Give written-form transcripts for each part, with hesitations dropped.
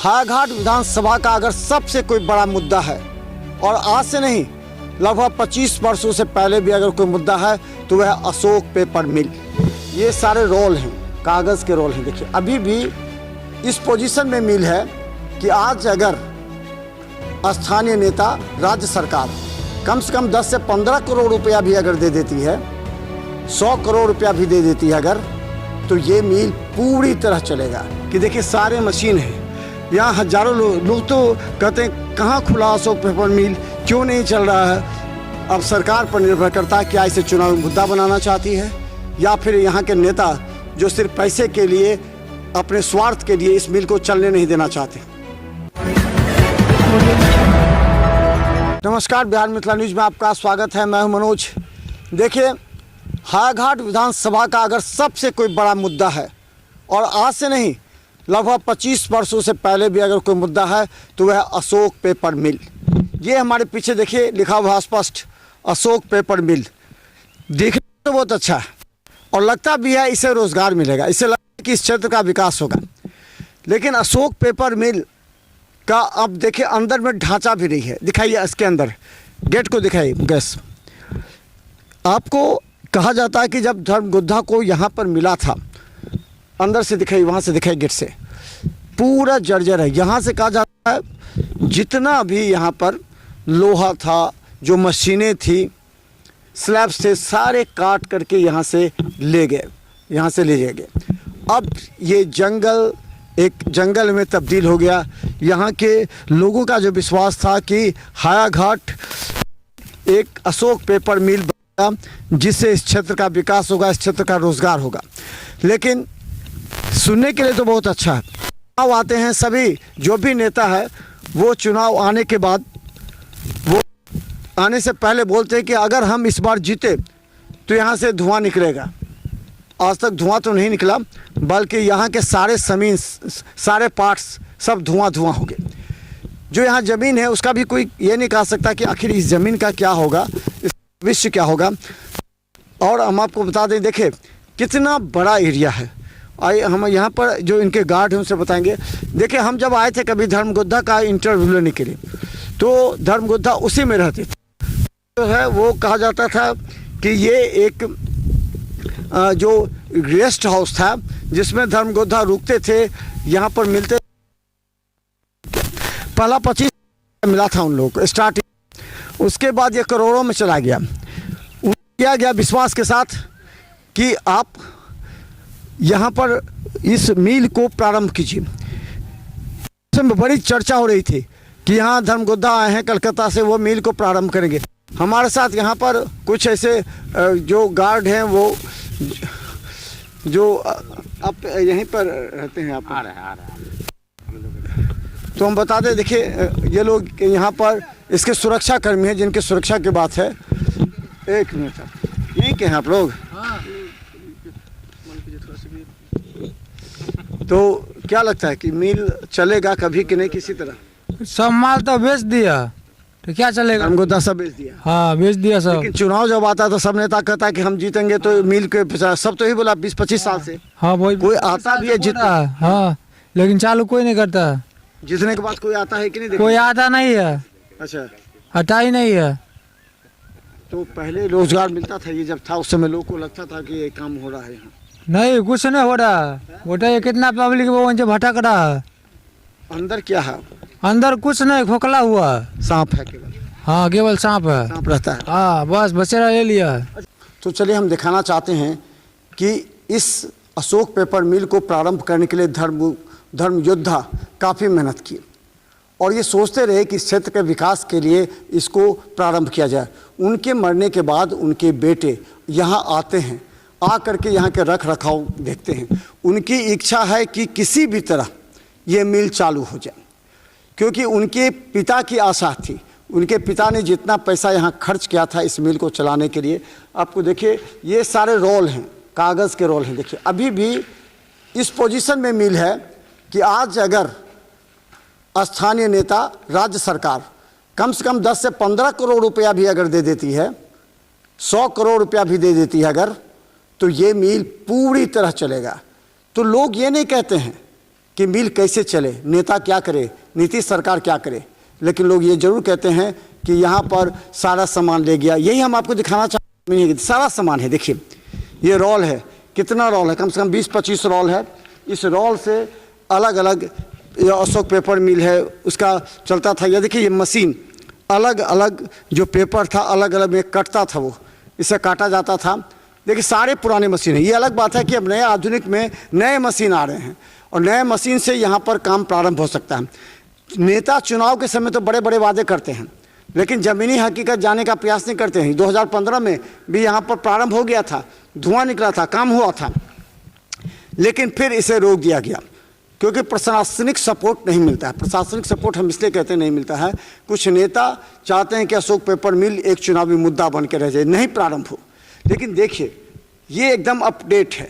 हायाघाट विधानसभा का अगर सबसे कोई बड़ा मुद्दा है, और आज से नहीं लगभग 25 वर्षों से पहले भी अगर कोई मुद्दा है तो वह अशोक पेपर मिल। ये सारे रोल हैं, कागज़ के रोल हैं। देखिए अभी भी इस पोजीशन में मिल है कि आज अगर स्थानीय नेता, राज्य सरकार कम से कम 10 से 15 करोड़ रुपया भी अगर दे देती है, 100 करोड़ रुपया भी दे देती है अगर, तो ये मिल पूरी तरह चलेगा। कि देखिए सारे मशीन हैं यहाँ, हजारों लोग तो कहते हैं कहाँ खुला अशोक पेपर मिल, क्यों नहीं चल रहा है। अब सरकार पर निर्भर करता है, क्या इसे चुनावी मुद्दा बनाना चाहती है या फिर यहाँ के नेता जो सिर्फ पैसे के लिए, अपने स्वार्थ के लिए इस मिल को चलने नहीं देना चाहते। नमस्कार, बिहार मिथिला न्यूज में आपका स्वागत है। मैं हूं मनोज। देखिए हायाघाट विधानसभा का अगर सबसे कोई बड़ा मुद्दा है, और आज से नहीं लगभग 25 वर्षों से पहले भी अगर कोई मुद्दा है तो वह अशोक पेपर मिल। ये हमारे पीछे देखिए लिखा हुआ स्पष्ट, अशोक पेपर मिल। देखने तो बहुत अच्छा है और लगता भी है इससे रोजगार मिलेगा, इससे लगता है कि इस क्षेत्र का विकास होगा। लेकिन अशोक पेपर मिल का अब देखिए अंदर में ढांचा भी नहीं है। दिखाइए इसके अंदर, गेट को दिखाइए। गैस आपको कहा जाता है कि जब धर्मगुद्धा को यहाँ पर मिला था, अंदर से दिखाइए, वहाँ से दिखाइए, गेट से पूरा जर्जर है। यहाँ से कहा जाता है जितना भी यहाँ पर लोहा था, जो मशीनें थी, स्लैब्स थे, सारे काट करके यहाँ से ले गए, यहाँ से ले गए। अब ये जंगल एक जंगल में तब्दील हो गया। यहाँ के लोगों का जो विश्वास था कि हायाघाट एक अशोक पेपर मिल बनेगा जिससे इस क्षेत्र का विकास होगा, इस क्षेत्र का रोजगार होगा। लेकिन सुनने के लिए तो बहुत अच्छा है। चुनाव आते हैं, सभी जो भी नेता है वो चुनाव आने के बाद, वो आने से पहले बोलते हैं कि अगर हम इस बार जीते तो यहाँ से धुआं निकलेगा। आज तक धुआं तो नहीं निकला, बल्कि यहाँ के सारे ज़मीन, सारे पार्ट्स सब धुआं हो गए। जो यहाँ ज़मीन है उसका भी कोई ये नहीं कह सकता कि आखिर इस ज़मीन का क्या होगा, इस भविष्य क्या होगा। और हम आपको बता दें, देखिए कितना बड़ा एरिया है। आइए हम यहाँ पर जो इनके गार्ड हैं उनसे बताएंगे। देखिए हम जब आए थे कभी धर्मगुद्धा का इंटरव्यू लेने के लिए, तो धर्मगुद्धा उसी में रहते थे। जो है वो कहा जाता था कि ये एक जो गेस्ट हाउस था जिसमें धर्मगुद्धा रुकते थे, यहाँ पर मिलते। पहला 25 मिला था उन लोगों को स्टार्टिंग, उसके बाद ये करोड़ों में चला गया। किया गया विश्वास के साथ कि आप यहाँ पर इस मिल को प्रारंभ कीजिए। उसमें बड़ी चर्चा हो रही थी कि यहाँ धर्मगुद्धा आए हैं कलकत्ता से, वो मिल को प्रारंभ करेंगे। हमारे साथ यहाँ पर कुछ ऐसे जो गार्ड हैं, वो जो आप यहीं पर रहते हैं, आप आ रहे हैं। तो हम बता दें, देखिए ये लोग यहाँ पर इसके सुरक्षा कर्मी हैं, जिनके सुरक्षा की बात है। एक मिनट, यहीं के हैं आप लोग? तो क्या लगता है कि मिल चलेगा कभी कि नहीं? किसी तरह सब माल तो बेच दिया, तो क्या चलेगा? धर्मगुद्धा सब बेच दिया। हाँ बेच दिया सब। लेकिन चुनाव जब आता तो सब नेता कहता है कि हम जीतेंगे तो मिल के सब तो ही बोला 20-25 साल से। हाँ वही, कोई आता भी है जीता। हाँ लेकिन चालू कोई नहीं करता। जीतने के बाद कोई आता है कि नहीं? कोई आता नहीं है। अच्छा, हटा ही नहीं है। तो पहले रोजगार मिलता था, ये जब था उस समय लोगों को लगता था कि ये काम हो रहा है यहाँ। नहीं कुछ नहीं हो रहा। बोटा ये कितना पब्लिक वो वहीं से भटक रहा है। अंदर क्या है? अंदर कुछ नहीं, खोखला हुआ सांप है केवल। हाँ केवल सांप है, सांप रहता है। हाँ बस बचेरा ले लिया। तो चलिए हम दिखाना चाहते हैं कि इस अशोक पेपर मिल को प्रारंभ करने के लिए धर्म योद्धा काफ़ी मेहनत की और ये सोचते रहे कि इस क्षेत्र के विकास के लिए इसको प्रारंभ किया जाए। उनके मरने के बाद उनके बेटे यहाँ आते हैं, आ करके यहाँ के रख रखाव देखते हैं। उनकी इच्छा है कि किसी भी तरह ये मिल चालू हो जाए, क्योंकि उनके पिता की आशा थी। उनके पिता ने जितना पैसा यहाँ खर्च किया था इस मिल को चलाने के लिए, आपको देखिए ये सारे रोल हैं, कागज़ के रोल हैं। देखिए अभी भी इस पोजीशन में मिल है कि आज अगर स्थानीय नेता, राज्य सरकार कम से कम 10 से 15 करोड़ रुपया भी अगर दे देती है, 100 करोड़ रुपया भी दे देती है अगर, तो ये मिल पूरी तरह चलेगा। तो लोग ये नहीं कहते हैं कि मिल कैसे चले, नेता क्या करे, नीतीश सरकार क्या करे, लेकिन लोग ये जरूर कहते हैं कि यहाँ पर सारा सामान ले गया। यही हम आपको दिखाना चाहते हैं, सारा सामान है। देखिए ये रोल है, कितना रोल है, कम से कम 20-25 रोल है। इस रोल से अलग अलग अशोक पेपर मिल है उसका चलता था। ये देखिए ये मशीन, अलग अलग जो पेपर था अलग अलग में कटता था, वो इसे काटा जाता था। देखिए सारे पुराने मशीन है। ये अलग बात है कि अब नए आधुनिक में नए मशीन आ रहे हैं और नए मशीन से यहाँ पर काम प्रारंभ हो सकता है। नेता चुनाव के समय तो बड़े बड़े वादे करते हैं, लेकिन ज़मीनी हकीकत जाने का प्रयास नहीं करते हैं। 2015 में भी यहाँ पर प्रारंभ हो गया था, धुआं निकला था, काम हुआ था, लेकिन फिर इसे रोक दिया गया क्योंकि प्रशासनिक सपोर्ट नहीं मिलता है। प्रशासनिक सपोर्ट हम इसलिए कहते नहीं मिलता है, कुछ नेता चाहते हैं कि अशोक पेपर मिल एक चुनावी मुद्दा बन के रह जाए, नहीं प्रारंभ हो। लेकिन देखिए ये एकदम अपडेट है।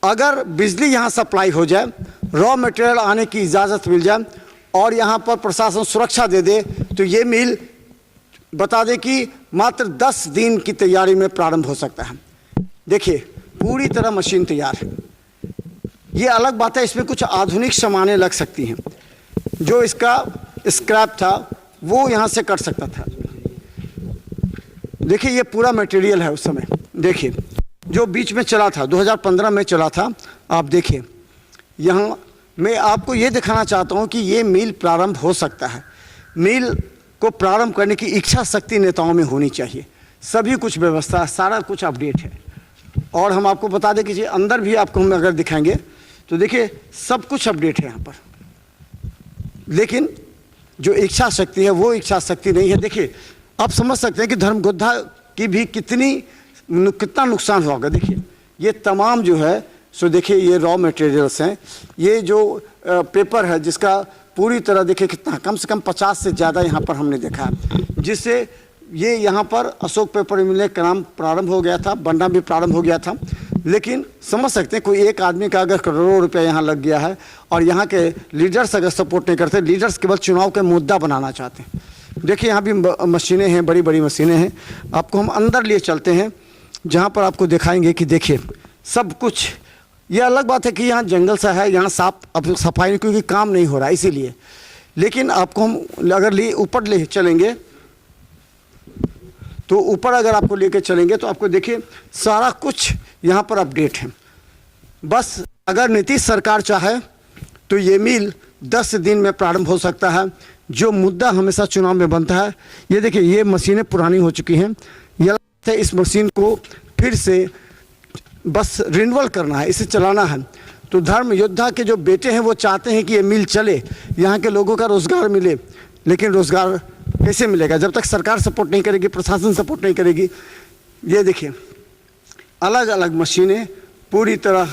अगर बिजली यहाँ सप्लाई हो जाए, रॉ मटेरियल आने की इजाज़त मिल जाए और यहाँ पर प्रशासन सुरक्षा दे दे, तो ये मिल बता दें कि मात्र 10 दिन की तैयारी में प्रारंभ हो सकता है। देखिए पूरी तरह मशीन तैयार है। ये अलग बात है, इसमें कुछ आधुनिक सामानें लग सकती हैं। जो इसका स्क्रैप था वो यहाँ से कट सकता था। देखिए ये पूरा मटेरियल है उस समय। देखिए जो बीच में चला था, 2015 में चला था। आप देखिए यहाँ मैं आपको ये दिखाना चाहता हूँ कि ये मिल प्रारंभ हो सकता है। मिल को प्रारंभ करने की इच्छा शक्ति नेताओं में होनी चाहिए। सभी कुछ व्यवस्था, सारा कुछ अपडेट है। और हम आपको बता दें कि अंदर भी आपको हम अगर दिखाएंगे तो देखिए सब कुछ अपडेट है यहाँ पर, लेकिन जो इच्छा शक्ति है वो इच्छा शक्ति नहीं है। देखिए आप समझ सकते हैं कि धर्मगोधा की भी कितना नुकसान होगा। देखिए ये तमाम जो है सो देखिए ये रॉ मटेरियल्स हैं। ये जो पेपर है जिसका पूरी तरह देखिए कितना, कम से कम 50 से ज़्यादा यहाँ पर हमने देखा है, जिससे ये यहाँ पर अशोक पेपर मिलने का नाम प्रारंभ हो गया था, बनना भी प्रारंभ हो गया था। लेकिन समझ सकते हैं कोई एक आदमी का अगर करोड़ों रुपया यहाँ लग गया है और यहाँ के लीडर्स अगर सपोर्ट नहीं करते, लीडर्स केवल चुनाव के मुद्दा बनाना चाहते हैं। देखिए यहाँ भी मशीनें हैं, बड़ी बड़ी मशीनें हैं। आपको हम अंदर लिए चलते हैं जहाँ पर आपको दिखाएंगे कि देखिए सब कुछ। ये अलग बात है कि यहाँ जंगल सा है, यहाँ अब सफाई क्योंकि काम नहीं हो रहा है इसीलिए। लेकिन आपको हम अगर ऊपर ले चलेंगे तो ऊपर अगर आपको लेके चलेंगे तो आपको देखिए सारा कुछ यहाँ पर अपडेट है। बस अगर नीतीश सरकार चाहे तो ये मिल 10 दिन में प्रारंभ हो सकता है। जो मुद्दा हमेशा चुनाव में बनता है, ये देखिए ये मशीनें पुरानी हो चुकी हैं। ये लगता है इस मशीन को फिर से बस रिन्यूअल करना है, इसे चलाना है। तो धर्म योद्धा के जो बेटे हैं वो चाहते हैं कि ये मिल चले, यहाँ के लोगों का रोज़गार मिले। लेकिन रोज़गार कैसे मिलेगा जब तक सरकार सपोर्ट नहीं करेगी, प्रशासन सपोर्ट नहीं करेगी। ये देखिए अलग अलग मशीनें पूरी तरह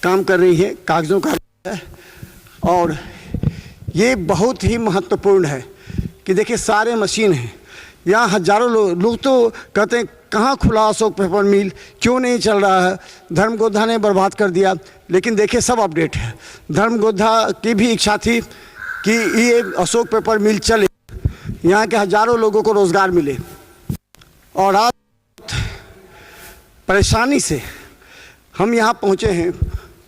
काम कर रही हैं, कागज़ों का है। और ये बहुत ही महत्वपूर्ण है कि देखिए सारे मशीन हैं यहाँ। हजारों लोग तो कहते हैं कहाँ खुला अशोक पेपर मिल, क्यों नहीं चल रहा है, धर्मगोधा ने बर्बाद कर दिया। लेकिन देखिए सब अपडेट है। धर्मगोधा की भी इच्छा थी कि ये अशोक पेपर मिल चले, यहाँ के हजारों लोगों को रोज़गार मिले। और आज परेशानी से हम यहाँ पहुँचे हैं,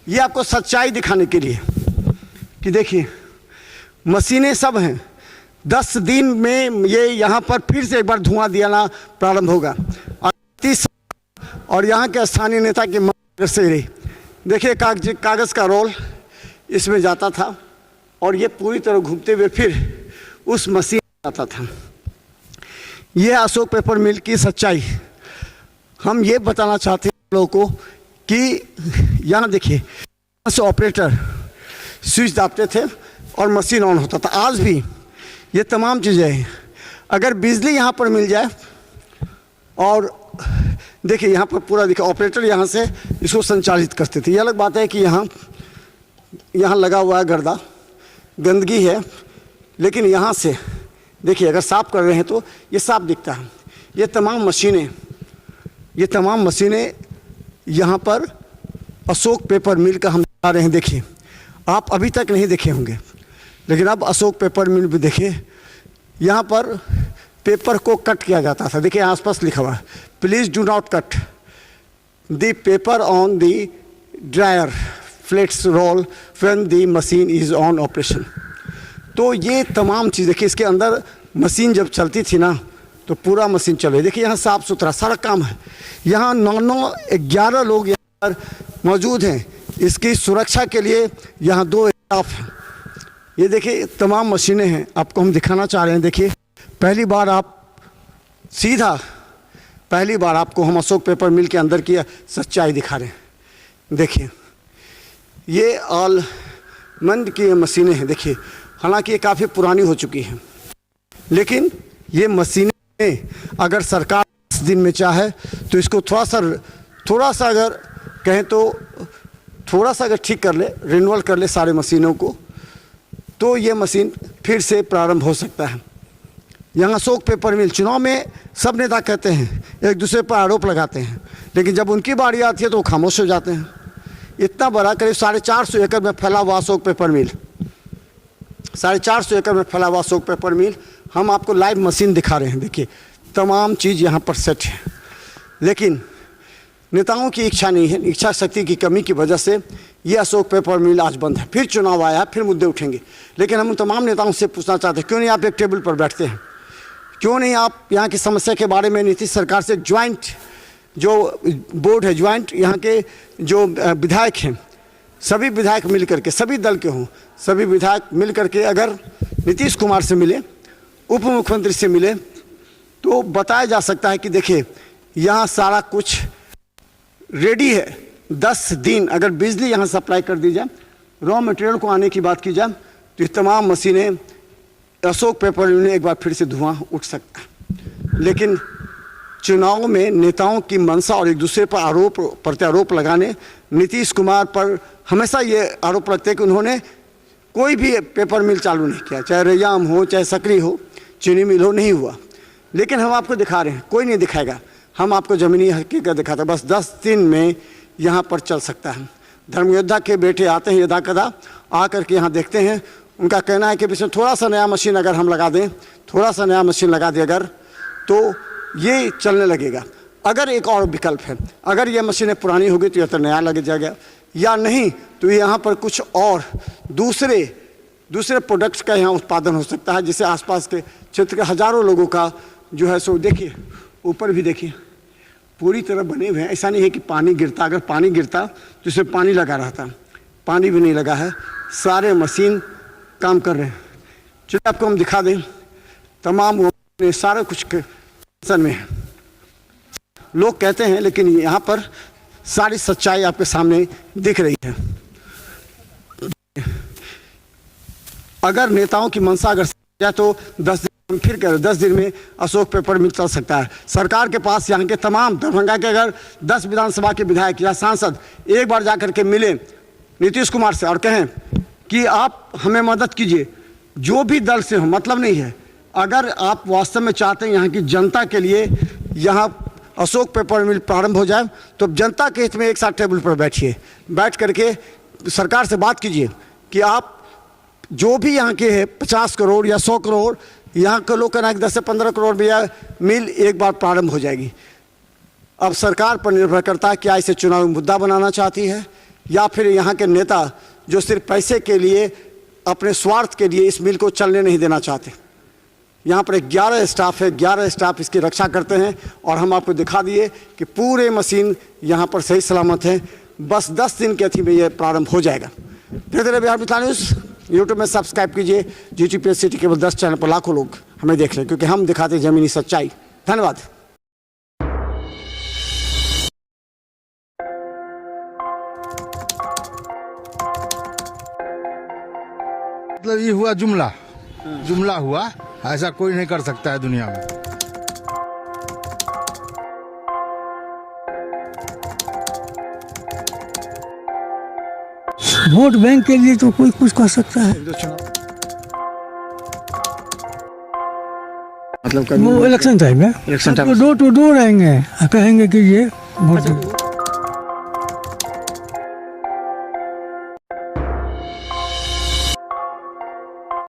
ये आपको सच्चाई दिखाने के लिए कि देखिए मशीनें सब हैं। 10 दिन में ये यहाँ पर फिर से एक बार धुआं दियाना प्रारंभ होगा। और यहाँ के स्थानीय नेता की मदद से रही देखिए कागज़ का रोल इसमें जाता था और ये पूरी तरह घूमते हुए फिर उस मशीन में जाता था। ये अशोक पेपर मिल की सच्चाई हम ये बताना चाहते हैं लोगों को कि यहाँ देखिए यहाँ से ऑपरेटर स्विच दाबते थे और मशीन ऑन होता था। आज भी ये तमाम चीज़ें हैं। अगर बिजली यहाँ पर मिल जाए और देखिए यहाँ पर पूरा देखिए ऑपरेटर यहाँ से इसको संचालित करते थे। ये अलग बात है कि यहाँ लगा हुआ है गर्दा, गंदगी है, लेकिन यहाँ से देखिए अगर साफ़ कर रहे हैं तो ये साफ दिखता है। ये तमाम मशीनें यहाँ पर अशोक पेपर मिल का हम दिखा रहे हैं। देखिए आप अभी तक नहीं देखे होंगे, लेकिन अब अशोक पेपर मिल भी देखिए। यहाँ पर पेपर को कट किया जाता था। देखिए आसपास लिखा हुआ है, please do not cut the paper on the dryer flats roll when the machine is on operation. तो ये तमाम चीज़ देखिए, इसके अंदर मशीन जब चलती थी ना तो पूरा मशीन चल रही। देखिए यहाँ साफ़ सुथरा सारा काम है। यहाँ 9-11 लोग यहाँ पर मौजूद हैं। इसकी सुरक्षा के लिए यहाँ 2 स्टाफ हैं। ये देखिए तमाम मशीनें हैं, आपको हम दिखाना चाह रहे हैं। देखिए पहली बार आपको हम अशोक पेपर मिल के अंदर की सच्चाई दिखा रहे हैं। देखिए ये आलमंड की मशीनें हैं। देखिए हालांकि ये काफ़ी पुरानी हो चुकी हैं, लेकिन ये मशीनें अगर सरकार 10 दिन में चाहे तो इसको थोड़ा सा अगर कहें तो थोड़ा सा अगर ठीक कर ले, रिन्यूअल कर ले सारे मशीनों को, तो ये मशीन फिर से प्रारंभ हो सकता है। यहाँ अशोक पेपर मिल, चुनाव में सब नेता कहते हैं, एक दूसरे पर आरोप लगाते हैं, लेकिन जब उनकी बारी आती है तो वो खामोश हो जाते हैं। इतना बड़ा करीब 450 एकड़ में फैला हुआ अशोक पेपर मिल, 450 एकड़ में फैला हुआ अशोक पेपर मिल, हम आपको लाइव मशीन दिखा रहे हैं। देखिए तमाम चीज़ यहाँ पर सेट है, लेकिन नेताओं की इच्छा नहीं है, इच्छा शक्ति की कमी की वजह से ये अशोक पेपर मिल आज बंद है। फिर चुनाव आया, फिर मुद्दे उठेंगे, लेकिन हम उन तमाम नेताओं से पूछना चाहते हैं, क्यों नहीं आप एक टेबल पर बैठते हैं? क्यों नहीं आप यहाँ की समस्या के बारे में नीतीश सरकार से ज्वाइंट जो बोर्ड है, ज्वाइंट यहाँ के जो विधायक हैं, सभी विधायक मिल करके, सभी दल के हों, सभी विधायक मिल करके अगर नीतीश कुमार से मिले, उप मुख्यमंत्री से मिले, तो बताया जा सकता है कि देखिए यहाँ सारा कुछ रेडी है। 10 दिन अगर बिजली यहाँ सप्लाई कर दी जाए, रॉ मटेरियल को आने की बात की जाए, तो ये तमाम मशीनें अशोक पेपर मिल में एक बार फिर से धुआं उठ सकता है। लेकिन चुनाव में नेताओं की मंशा और एक दूसरे पर आरोप प्रत्यारोप लगाने, नीतीश कुमार पर हमेशा ये आरोप लगते हैं कि उन्होंने कोई भी पेपर मिल चालू नहीं किया, चाहे रैयाम हो, चाहे सकरी हो, चीनी मिल हो, नहीं हुआ। लेकिन हम आपको दिखा रहे हैं, कोई नहीं दिखाएगा, हम आपको ज़मीनी हकीकत दिखाते हैं। बस 10 दिन में यहाँ पर चल सकता है। धर्मयोद्धा के बेटे आते हैं यदा कदा, आकर के यहाँ देखते हैं। उनका कहना है कि इसमें थोड़ा सा नया मशीन अगर हम लगा दें, थोड़ा सा नया मशीन लगा दें अगर, तो ये चलने लगेगा। अगर एक और विकल्प है, अगर ये मशीनें पुरानी होगी तो या तो नया लग जाएगा, या नहीं तो यहाँ पर कुछ और दूसरे प्रोडक्ट्स का यहाँ उत्पादन हो सकता है, जिससे आसपास के क्षेत्र के हज़ारों लोगों का जो है सो, देखिए ऊपर भी देखिए पूरी तरह बने हुए हैं। ऐसा नहीं है कि पानी गिरता, अगर पानी गिरता तो इसमें पानी लगा रहता, पानी भी नहीं लगा है, सारे मशीन काम कर रहे हैं। चलिए आपको हम दिखा दें, तमाम वो सारा कुछ टेंशन में है, लोग कहते हैं, लेकिन यहाँ पर सारी सच्चाई आपके सामने दिख रही है। अगर नेताओं की मंशा अगर जाए तो 10 दिन, फिर कह रहे 10 दिन में अशोक पेपर मिल चल सकता है। सरकार के पास यहाँ के तमाम दरभंगा के अगर 10 विधानसभा के विधायक या सांसद एक बार जाकर के मिले नीतीश कुमार से और कहें कि आप हमें मदद कीजिए, जो भी दल से हो, मतलब नहीं है, अगर आप वास्तव में चाहते हैं यहाँ की जनता के लिए यहाँ अशोक पेपर मिल प्रारंभ हो जाए, तो जनता के हित में एक साथ टेबल पर बैठिए, बैठ करके सरकार से बात कीजिए कि आप जो भी यहाँ के है 50 करोड़ या 100 करोड़, यहाँ के लोग कहना है 10 से 15 करोड़ भी मिल एक बार प्रारंभ हो जाएगी। अब सरकार पर निर्भर करता है क्या इसे चुनावी मुद्दा बनाना चाहती है, या फिर यहाँ के नेता जो सिर्फ पैसे के लिए, अपने स्वार्थ के लिए इस मिल को चलने नहीं देना चाहते। यहाँ पर 11 स्टाफ है, 11 स्टाफ इसकी रक्षा करते हैं, और हम आपको दिखा दिए कि पूरे मशीन यहाँ पर सही सलामत है। बस 10 दिन के अवधि में ये प्रारंभ हो जाएगा। धीरे धीरे बिहार मिथिला न्यूज़ यूट्यूब में सब्सक्राइब कीजिए। GTPS सिटी केवल 10 चैनल पर लाखों लोग हमें देख रहे हैं, क्योंकि हम दिखाते हैं ज़मीनी सच्चाई। धन्यवाद। मतलब ये हुआ जुमला हुआ, ऐसा कोई नहीं कर सकता है दुनिया में। वोट बैंक के लिए तो कोई कुछ कर सकता है, मतलब वो इलेक्शन टाइम है, election time door to door आएंगे, कहेंगे कि ये वोट